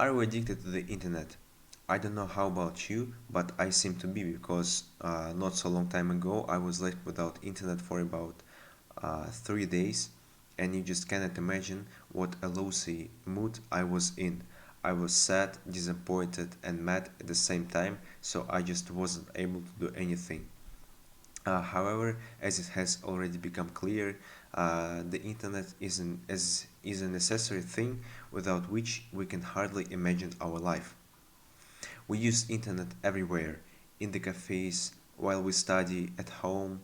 Are we addicted to the internet? I don't know how about you, but I seem to be because not so long time ago I was left without internet for about 3 days, and you just cannot imagine what a lousy mood I was in. I was sad, disappointed, and mad at the same time, so I just wasn't able to do anything. However, as it has already become clear, the internet is a necessary thing without which we can hardly imagine our life. We use internet everywhere, in the cafes, while we study, at home,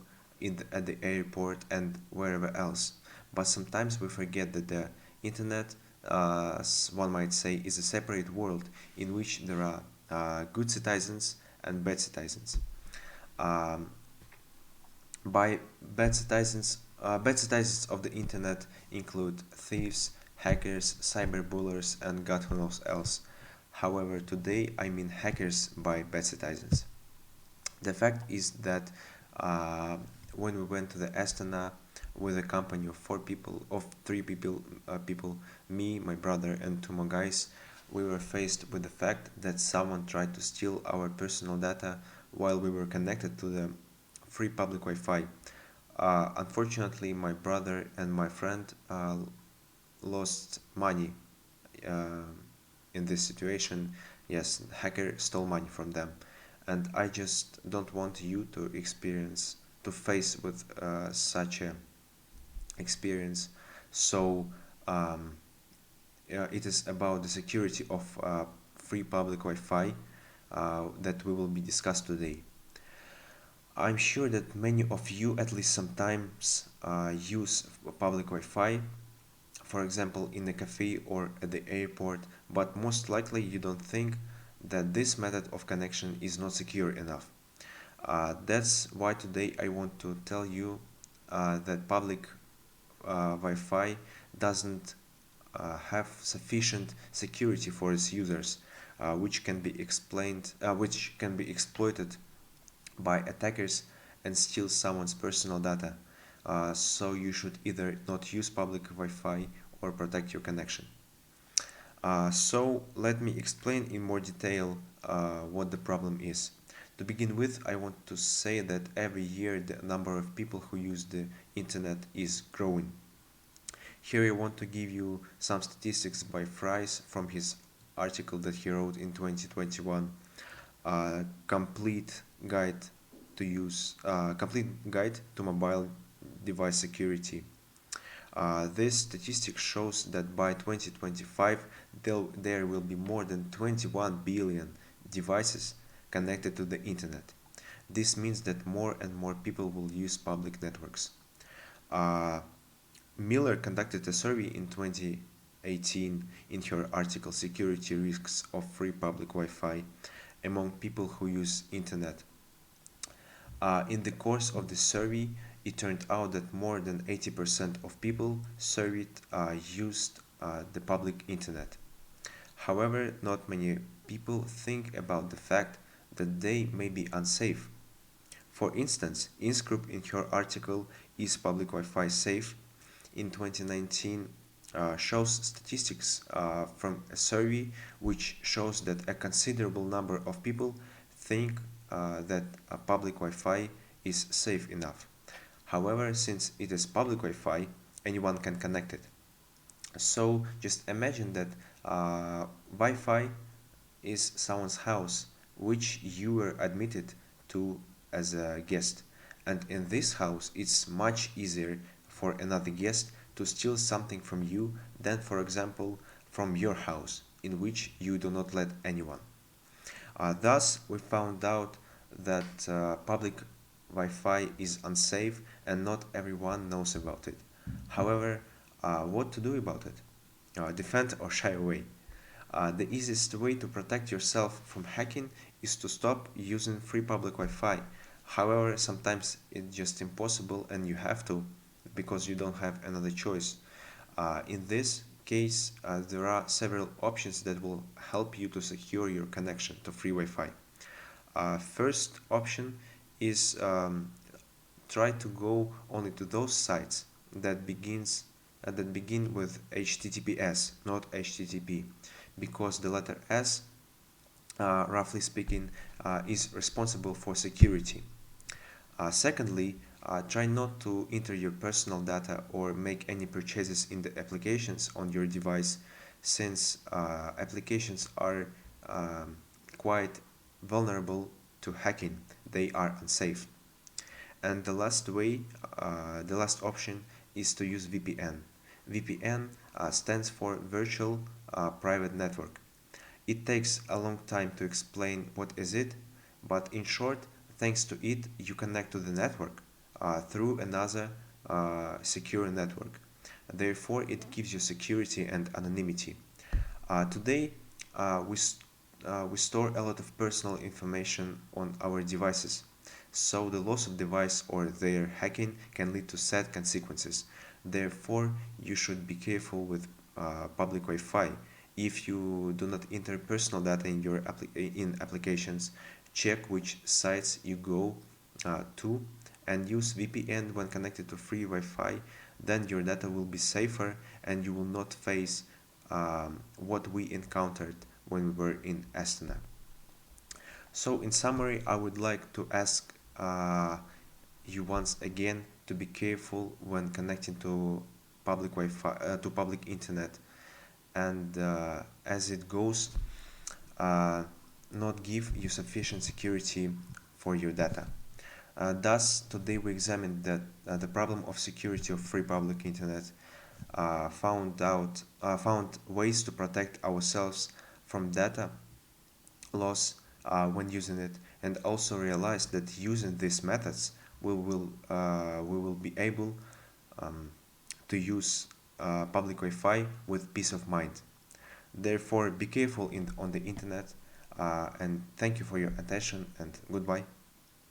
at the airport, and wherever else. But sometimes we forget that the internet, one might say, is a separate world in which there are good citizens and bad citizens. Um, by bad citizens of the internet include thieves, hackers, cyberbullies, and God who knows else. However, today I mean hackers by bad citizens. The fact is that uh, when we went to the Astana with a company of three people, me, my brother, and two more guys, we were faced with the fact that someone tried to steal our personal data while we were connected to the free public Wi-Fi. Unfortunately, my brother and my friend lost money uh, in this situation. Yes, hacker stole money from them, and I just don't want you to face with such a experience. So um, it is about the security of free public Wi-Fi that we will be discussed today. I'm sure that many of you at least sometimes use public Wi-Fi, for example in a cafe or at the airport, but most likely you don't think that this method of connection is not secure enough. That's why today I want to tell you that public Wi-Fi doesn't have sufficient security for its users, which can be exploited by attackers and steal someone's personal data. So you should either not use public Wi-Fi or protect your connection. So let me explain in more detail what the problem is. To begin with, I want to say that every year the number of people who use the internet is growing. Here I want to give you some statistics by Fries from his article that he wrote in 2021, complete guide complete guide to mobile device security. This statistic shows that by 2025 there will be more than 21 billion devices connected to the internet. This means that more and more people will use public networks. Uh, Miller conducted a survey in 2018 in her article Security Risks of Free Public Wi-Fi among people who use internet. In the course of the survey, it turned out that more than 80% of people surveyed used the public internet. However, not many people think about the fact that they may be unsafe. For instance, Insgroup in her article Is Public Wi-Fi Safe? In 2019 shows statistics from a survey which shows that a considerable number of people think that a public Wi-Fi is safe enough. However, since it is public Wi-Fi, anyone can connect it. So just imagine that Wi-Fi is someone's house which you were admitted to as a guest. And in this house, it's much easier for another guest to steal something from you than, for example, from your house, in which you do not let anyone. Thus, we found out that public Wi-Fi is unsafe and not everyone knows about it. However, what to do about it? Defend or shy away? The easiest way to protect yourself from hacking is to stop using free public Wi-Fi. However, sometimes it's just impossible and you have to because you don't have another choice. In this case, there are several options that will help you to secure your connection to free Wi-Fi. First option is try to go only to those sites that begin with HTTPS, not HTTP, because the letter S, roughly speaking, is responsible for security. Secondly, try not to enter your personal data or make any purchases in the applications on your device, since applications are um, quite vulnerable to hacking. They are unsafe. And the last option is to use VPN. VPN stands for Virtual Private Network. It takes a long time to explain what is it, but in short, thanks to it, you connect to the network through another secure network. Therefore, it gives you security and anonymity. Today, we store a lot of personal information on our devices, so the loss of device or their hacking can lead to sad consequences. Therefore, you should be careful with public Wi-Fi. If you do not enter personal data in your applications, check which sites you go to and use VPN when connected to free Wi-Fi. Then your data will be safer and you will not face what we encountered when we were in Astana. So, in summary, I would like to ask you once again to be careful when connecting to public Wi-Fi, to public internet, and as it goes, uh, not give you sufficient security for your data. Thus, today we examined that the problem of security of free public internet, found ways to protect ourselves from data loss when using it, and also realized that using these methods we will be able um, to use public Wi-Fi with peace of mind. Therefore, be careful on the internet, and thank you for your attention, and goodbye.